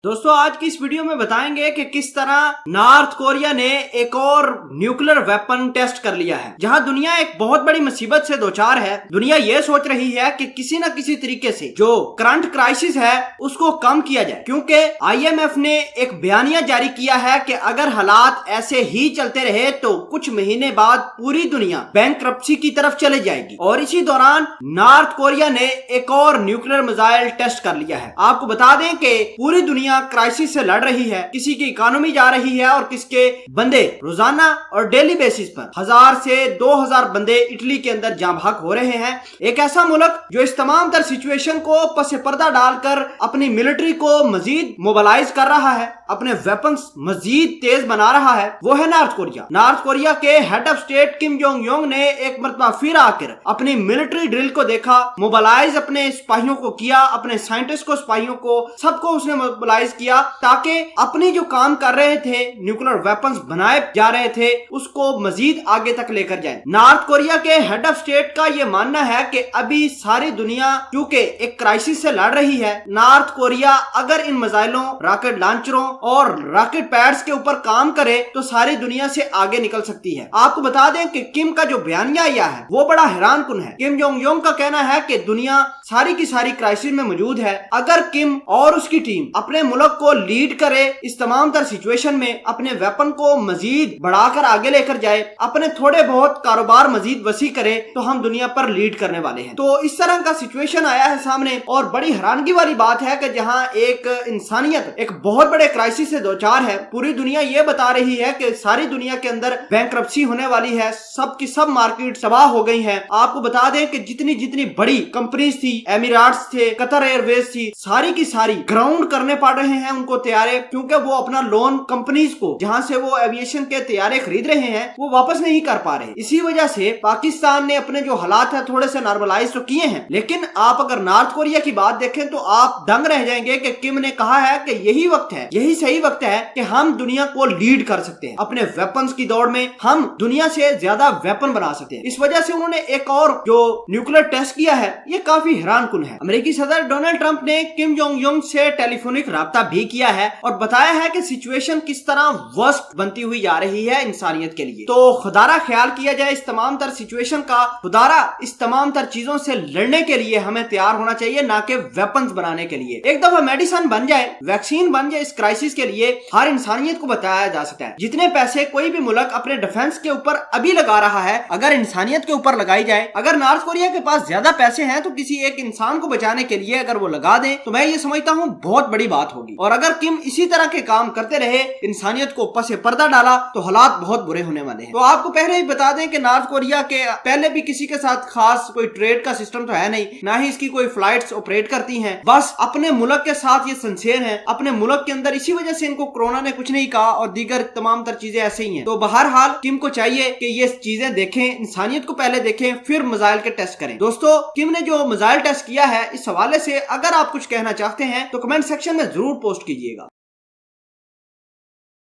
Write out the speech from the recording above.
दोस्तों आज की इस वीडियो में बताएंगे कि किस तरह नॉर्थ कोरिया ने एक और न्यूक्लियर वेपन टेस्ट कर लिया है। जहां दुनिया एक बहुत बड़ी मुसीबत से दो चार है। दुनिया ये सोच रही है कि किसी न किसी तरीके से जो करंट क्राइसिस है उसको कम किया जाए, क्योंकि IMF ने एक बयानिया जारी किया है कि अगर हालात ऐसे ही चलते रहे तो कुछ महीने बाद पूरी दुनिया बैंकरप्सी की तरफ चले जाएगी। और इसी दौरान नॉर्थ कोरिया ने एक और न्यूक्लियर मिसाइल टेस्ट कर लिया है। आपको बता दें कि पूरी दुनिया क्राइसिस से लड़ रही है, किसी की इकोनॉमी जा रही है और किसके बंदे रोजाना और डेली बेसिस पर 1000 से 2000 बंदे इटली के अंदर जाँ भाग हो रहे हैं। एक ऐसा मुल्क जो इस तमाम तर सिचुएशन को पस पर्दा डालकर अपनी मिलिट्री को मजीद मोबिलाइज कर रहा है, अपने वेपन्स मजीद तेज बना रहा है, वो है नॉर्थ कोरिया। नॉर्थ कोरिया के head of state Kim Jong Yong ने एक मरतबा फिर आकर अपनी मिलिट्री ड्रिल को देखा, मोबिलाइज अपने सिपाहियों को किया, अपने साइंटिस्ट को, सिपाहियों को, सबको उसने मोबिलाइज किया ताकि अपनी जो काम कर रहे थे, न्यूक्लियर वेपन्स बनाए जा रहे थे, उसको मजीद आगे तक लेकर जाएं। नॉर्थ कोरिया के हेड ऑफ स्टेट का यह मानना है कि अभी सारी दुनिया क्योंकि एक क्राइसिस से लड़ रही है, नॉर्थ कोरिया अगर इन मिसाइलों, रॉकेट लॉन्चरों और रॉकेट पैड्स के ऊपर काम करे तो सारी दुनिया से आगे निकल सकती है। आपको बता दें कि किम का जो बयानिया आया है वो बड़ा हैरान कुन है। किम जोंग योंग का कहना है कि दुनिया सारी की सारी क्राइसिस में मौजूद है। अगर किम और उसकी टीम अपने मुल्क को लीड करे, इस तमाम तर सिचुएशन में अपने वेपन को मजीद बढ़ाकर आगे लेकर जाए, अपने थोड़े बहुत कारोबार मजीद वसी करे, तो हम दुनिया पर लीड करने वाले हैं। तो इस तरह का सिचुएशन आया है सामने और बड़ी हैरानगी वाली बात है कि जहां एक इंसानियत एक बहुत बड़े क्राइसिस से दो चार है, पूरी दुनिया ये बता रही है कि सारी दुनिया के अंदर बैंकरप्सी होने वाली है, सब की सब मार्केट तबाह हो गई है। आपको बता दें कि जितनी जितनी बड़ी कंपनीज थी, एमिरेट्स थे, कतर एयरवेज थी, सारी की सारी ग्राउंड करने पड़ रहे हैं उनको तैयारे, क्योंकि वो अपना लोन कंपनीज को जहां से वो एविएशन के तैयारे खरीद रहे हैं वो वापस नहीं कर पा रहे। इसी वजह से पाकिस्तान ने अपने जो हालात है थोड़े से नॉर्मलाइज तो किए हैं, लेकिन आप अगर नॉर्थ कोरिया की बात देखें तो आप दंग रह जाएंगे कि किम ने कहा है कि यही वक्त है, यही सही वक्त है कि हम दुनिया को लीड कर सकते हैं। अपने वेपन्स की दौड़ में हम दुनिया से ज्यादा वेपन बना सकते हैं। इस वजह से उन्होंने एक और जो न्यूक्लियर टेस्ट किया है ये काफी हैरान कुन है। अमेरिकी सदर डोनाल्ड ट्रंप ने किम जोंग योंग से टेलीफोनिक राब्ता भी किया है और बताया है कि सिचुएशन किस तरह वर्स्ट बनती हुई जा रही है इंसानियत के लिए। तो खुदारा ख्याल किया जाए इस तमाम तर सिचुएशन का, खुदारा इस तमाम तर चीजों से लड़ने के लिए हमें तैयार होना चाहिए, ना कि वेपन्स बनाने के लिए। एक दफा मेडिसिन बन जाए, वैक्सीन बन जाए इस क्राइसिस के लिए, हर इंसानियत को बताया जा सकता है। जितने पैसे कोई भी मुल्क अपने डिफेंस के ऊपर अभी लगा रहा है, अगर इंसानियत के ऊपर लगाई जाए, अगर नॉर्थ कोरिया के पास ज्यादा पैसे हैं तो किसी एक इंसान को बचाने के लिए अगर वो लगा दें तो मैं ये समझता हूँ बहुत बड़ी बात होगी। और अगर किम इसी तरह के काम करते रहे, इंसानियत को ऊपर से पर्दा डाला, तो हालात बहुत बुरे होने वाले हैं। तो आपको पहले ही बता दें कि नॉर्थ कोरिया के पहले भी किसी के साथ खास कोई ट्रेड का सिस्टम तो है नहीं, ना ही इसकी कोई फ्लाइट्स ऑपरेट करती हैं, बस अपने मुल्क के साथ ये सिंसियर हैं, अपने मुल्क के अंदर। इसी वजह से इनको कोरोना ने कुछ नहीं कहा और दीगर तमाम तर चीजें ऐसे ही हैं। तो बहरहाल किम को चाहिए कि ये चीजें देखें, इंसानियत को पहले देखें, फिर मिसाइल के टेस्ट करें। दोस्तों किम ने जो मिसाइल टेस्ट किया है, इस हवाले से अगर आप कुछ कहना चाहते हैं तो कमेंट सेक्शन में जरूर पोस्ट कीजिएगा।